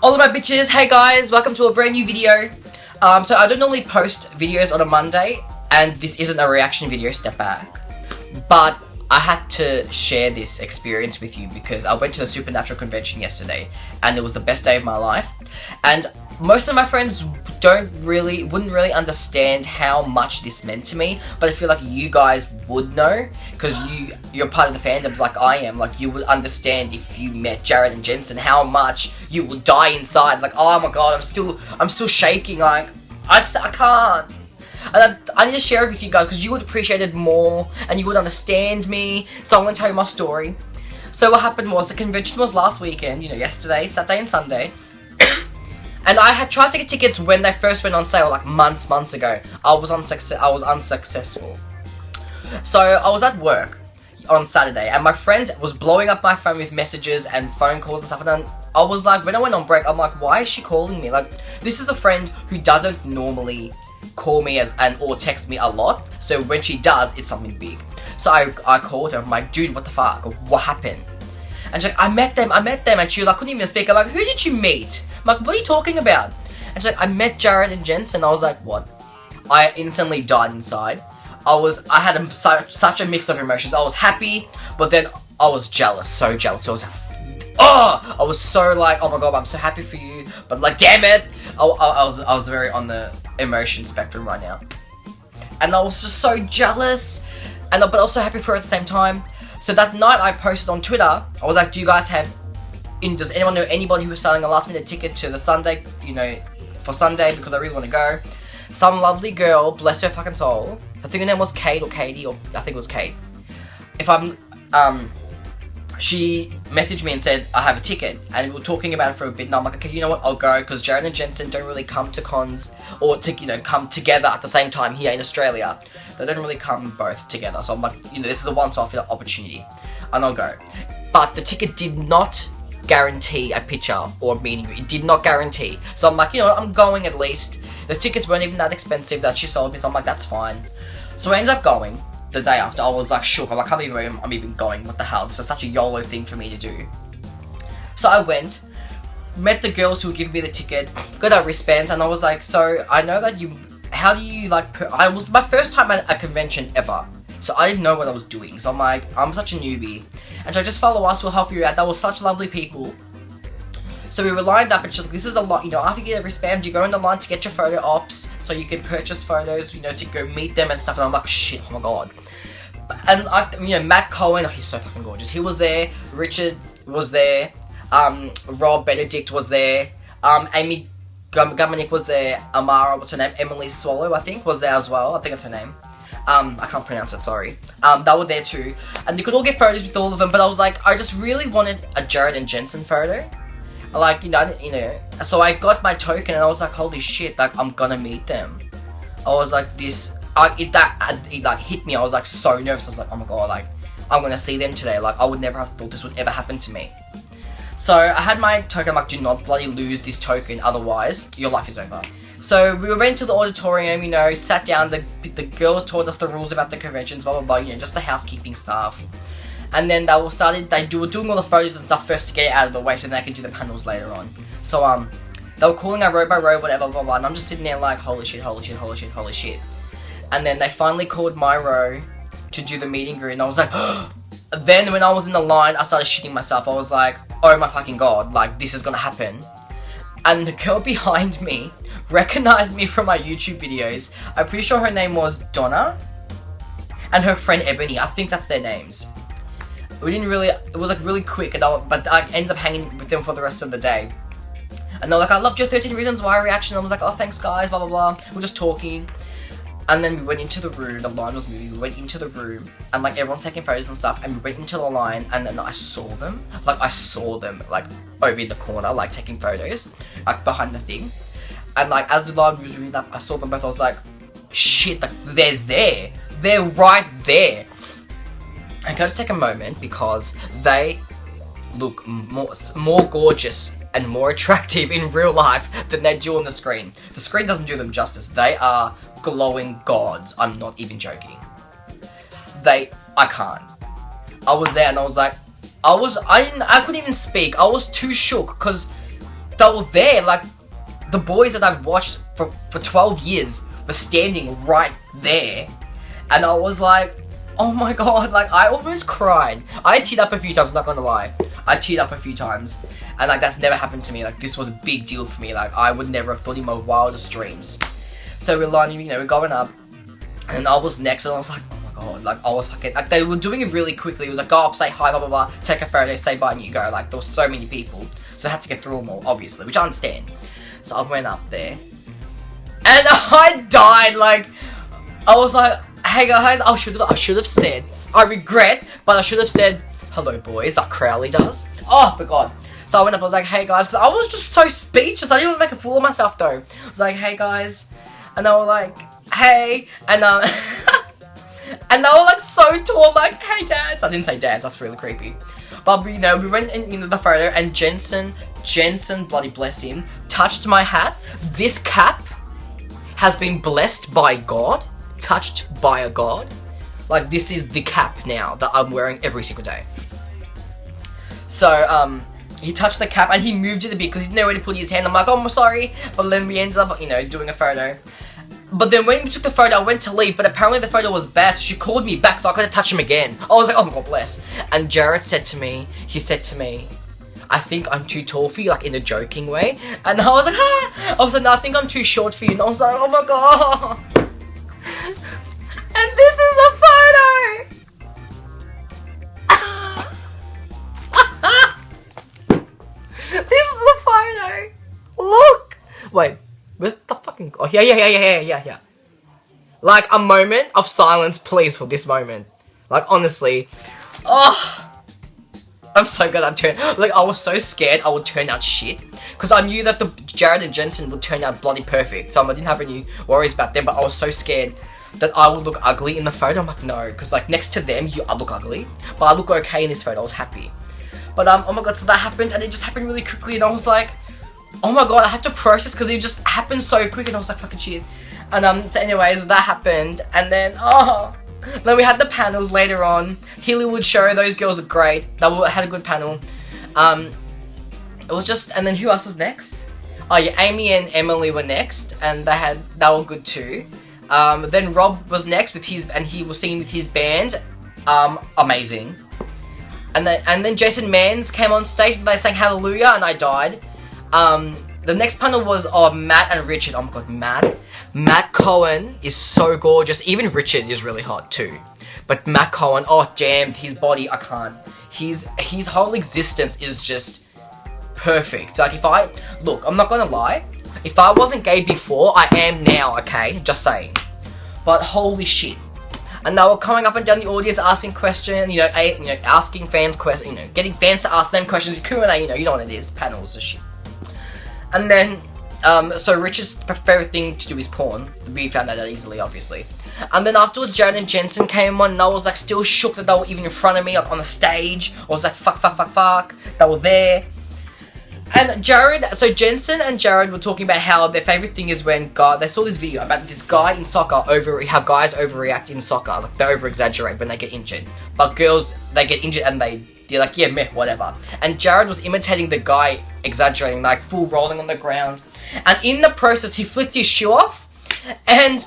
All of my bitches, hey guys, welcome to a brand new video. So I don't normally post videos on a Monday, and this isn't a reaction video, step back. But I had to share this experience with you because I went to the Supernatural convention yesterday, and it was the best day of my life. And most of my friends wouldn't really understand how much this meant to me, but I feel like you guys would know, because you're part of the fandoms like I am. Like, you would understand if you met Jared and Jensen how much you would die inside. Like, oh my god, I'm still shaking. Like, I can't. And I need to share it with you guys because you would appreciate it more and you would understand me. So I'm going to tell you my story. So what happened was, the convention was last weekend, yesterday, Saturday and Sunday. And I had tried to get tickets when they first went on sale, like months ago. I was unsuccessful. So I was at work on Saturday, and my friend was blowing up my phone with messages and phone calls and stuff. And then I was like, when I went on break, I'm like, why is she calling me? Like, this is a friend who doesn't normally call me or text me a lot. So when she does, it's something big. So I called her. I'm like, dude, what the fuck? What happened? And she's like, I met them. And she couldn't even speak. I'm like, who did you meet? I'm like, what are you talking about? And she's like, I met Jared and Jensen. I was like, what? I instantly died inside. I had such a mix of emotions. I was happy, but then I was jealous, so jealous. So I was so like, oh my god, I'm so happy for you, but like, damn it. I was very on the emotion spectrum right now. And I was just so jealous, but also happy for her at the same time. So that night I posted on Twitter, I was like, does anyone know anybody who's selling a last minute ticket to the Sunday, for Sunday, because I really want to go. Some lovely girl, bless her fucking soul, I think her name was Kate or Katie, or I think it was Kate. She messaged me and said, I have a ticket, and we were talking about it for a bit, and I'm like, okay, you know what, I'll go, because Jared and Jensen don't really come to cons, or come together at the same time here in Australia. They don't really come both together, so I'm like, this is a once-off opportunity, and I'll go. But the ticket did not guarantee a picture or a meeting. It did not guarantee. So I'm like, I'm going at least. The tickets weren't even that expensive that she sold me, so I'm like, that's fine. So I ended up going. The day after, I was like shook. I can't believe I'm even going. What the hell? This is such a YOLO thing for me to do. So I went, met the girls who were giving me the ticket, got our wristbands, and I was like, so I know that how do you I was my first time at a convention ever. So I didn't know what I was doing. So I'm like, I'm such a newbie. And so just follow us, we'll help you out. They were such lovely people. So we were lined up, and she's like, this is a lot, after you get a wristband, you go in the line to get your photo ops, so you can purchase photos, to go meet them and stuff. And I'm like, shit, oh my god. And Matt Cohen, he's so fucking gorgeous. He was there. Richard was there. Rob Benedict was there. Amy Gumanick was there. Amara, what's her name? Emily Swallow, I think, was there as well. I think that's her name. I can't pronounce it, sorry. They were there too. And you could all get photos with all of them, but I was like, I just really wanted a Jared and Jensen photo. Like, so I got my token, and I was like, holy shit, like, I'm gonna meet them. I was like, it hit me. I was like so nervous. I was like, oh my god, like, I'm gonna see them today. Like, I would never have thought this would ever happen to me. So I had my token. I'm like, do not bloody lose this token, otherwise your life is over. So we went to the auditorium, sat down. The girl taught us the rules about the conventions, blah blah blah, just the housekeeping stuff. And then they were doing all the photos and stuff first to get it out of the way, so then they can do the panels later on. So they were calling out row by row, whatever, blah blah, and I'm just sitting there like, holy shit. And then they finally called my row to do the meet and greet, and I was like, then when I was in the line, I started shitting myself. I was like, oh my fucking god, like, this is gonna happen. And the girl behind me recognized me from my YouTube videos. I'm pretty sure her name was Donna, and her friend Ebony. I think that's their names. It was like really quick, but I ended up hanging with them for the rest of the day. And they're like, I loved your 13 Reasons Why reaction. I was like, oh, thanks guys, blah blah blah. We're just talking. And then we went into the room, the line was moving, we went into the room, and like everyone's taking photos and stuff, and we went into the line, and then I saw them, like over in the corner, like taking photos, like behind the thing. And like as the line was moving up, I saw them both. I was like, shit, like they're there. They're right there. And can I just take a moment, because they look more gorgeous and more attractive in real life than they do on the screen. The screen doesn't do them justice. They are glowing gods. I'm not even joking. I can't. I was there and I was like, I couldn't even speak. I was too shook because they were there, like, the boys that I've watched for 12 years were standing right there. And I was like, oh my god, like, I almost cried. I teared up a few times, not gonna lie. I teared up a few times. And, like, that's never happened to me. Like, this was a big deal for me. Like, I would never have thought in my wildest dreams. So we're lining, you know, we're going up. And I was next, and I was like, oh my god, like, I was fucking, like, they were doing it really quickly. It was like, go up, say hi, blah, blah, blah, take a photo, say bye, and you go. Like, there were so many people. So I had to get through them all, obviously, which I understand. So I went up there. And I died, like, I was like, hey guys, I should have said, I regret, but I should have said, hello boys, like Crowley does. Oh my god. So I went up, I was like, hey guys, because I was just so speechless. I didn't want to make a fool of myself though. I was like, hey guys. And they were like, hey. And and they were like so tall, like, hey dads. I didn't say dads, that's really creepy. But you know, we went in the photo, and Jensen, bloody bless him, touched my hat. This cap has been blessed by God, touched by a God. Like, this is the cap now that I'm wearing every single day. So, he touched the cap and he moved it a bit because he didn't know where to put his hand. I'm like, oh, I'm sorry. But then we ended up, you know, doing a photo. But then when we took the photo, I went to leave, but apparently the photo was bad, so she called me back so I couldn't touch him again. I was like, oh my god, bless. And Jared said to me, I think I'm too tall for you, like in a joking way. And I was like, ah! I was like, no, I think I'm too short for you. And I was like, oh my god. And this is the photo. This is the photo. Look. Wait. Where's the fucking... Oh, yeah. Like, a moment of silence, please, for this moment. Like, honestly. Oh. I'm so glad I turned... Like, I was so scared I would turn out shit. Because I knew that the Jared and Jensen would turn out bloody perfect. So I didn't have any worries about them. But I was so scared that I would look ugly in the photo. I'm like, no. Because, like, next to them, I look ugly. But I look okay in this photo. I was happy. But, oh my god, so that happened. And it just happened really quickly. And I was like... Oh my god, I had to process because it just happened so quick and I was like, fucking shit. And so anyways, that happened. And then, then we had the panels later on. Hollywood show, those girls are great. They had a good panel. It was just, and then who else was next? Oh yeah, Amy and Emily were next. And they were good too. Then Rob was next with he was singing with his band. Amazing. And then Jason Mans came on stage and they sang Hallelujah and I died. The next panel was Matt and Richard. Oh my god, Matt Cohen is so gorgeous. Even Richard is really hot too. But Matt Cohen, damn, his body, I can't. His whole existence is just perfect. Like, look, I'm not gonna lie. If I wasn't gay before, I am now, okay? Just saying. But holy shit. And they were coming up and down the audience asking questions, asking fans questions, getting fans to ask them questions, Q&A, you know what it is, panels and shit. And then, so Richard's favorite thing to do is porn. We found that out easily, obviously. And then afterwards, Jared and Jensen came on, and I was like still shook that they were even in front of me, like on the stage. I was like, fuck. They were there. And so Jensen and Jared were talking about how their favorite thing is when they saw this video about this guy in soccer, how guys overreact in soccer. Like, they over-exaggerate when they get injured. But girls, they get injured and they're like, yeah, meh, whatever. And Jared was imitating the guy exaggerating, like full rolling on the ground. And in the process, he flicked his shoe off. And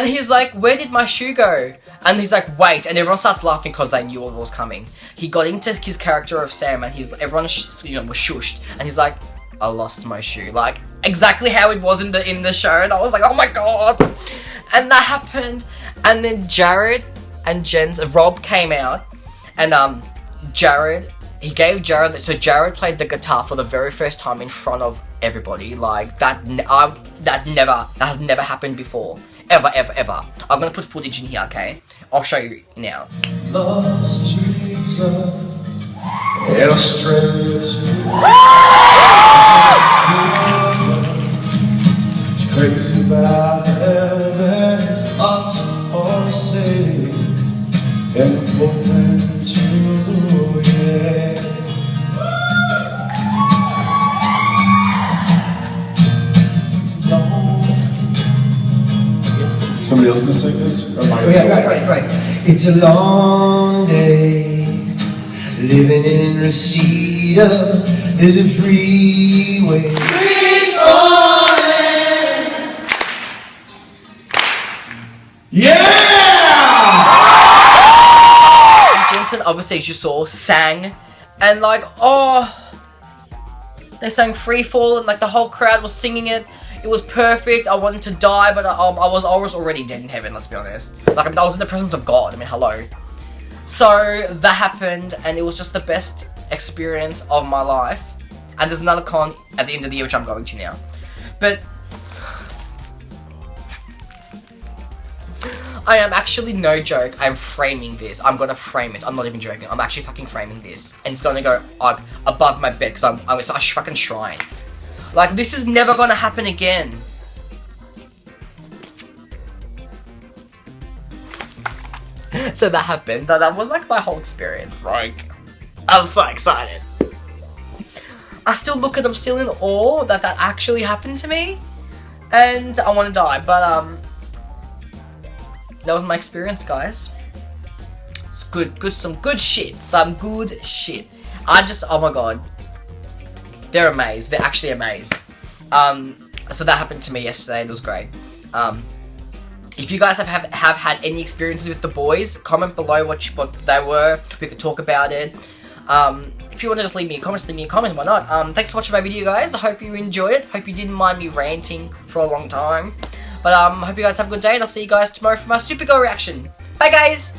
he's like, where did my shoe go? And he's like, wait. And everyone starts laughing because they knew what was coming. He got into his character of Sam and everyone was shushed. And he's like, I lost my shoe. Like, exactly how it was in the show. And I was like, oh my god. And that happened. And then Jared and Rob came out. And Jared played the guitar for the very first time in front of everybody. Like, that has never happened before. Ever. I'm gonna put footage in here, okay? I'll show you now. Lost Jesus in Australia too. Crazy about heaven's lots of saved and moving to yeah. Somebody else gonna sing this? Or Right. It's a long day living in Reseda. There's a freeway. Jensen, obviously, as you saw, sang, and like, oh, they sang Free Fall, and like the whole crowd was singing it. It was perfect. I wanted to die, but I was already dead in heaven, let's be honest. Like, I was in the presence of God. I mean, hello. So that happened, and it was just the best experience of my life. And there's another con at the end of the year, which I'm going to now. But I am actually, no joke, I'm framing this. I'm gonna frame it. I'm not even joking. I'm actually fucking framing this. And it's gonna go like above my bed because I'm a fucking shrine. Like, this is never gonna happen again. So that happened. That was like my whole experience. Like, I was so excited. I still look at them, still in awe that actually happened to me. And I want to die, but that was my experience, guys. It's some good shit. Oh my god. They're amazed. They're actually amazed. So that happened to me yesterday. It was great. If you guys have had any experiences with the boys, comment below what they were. We could talk about it. If you want to just leave me a comment, why not? Thanks for watching my video, guys. I hope you enjoyed it. Hope you didn't mind me ranting for a long time. But hope you guys have a good day, and I'll see you guys tomorrow for my Supergirl reaction. Bye, guys!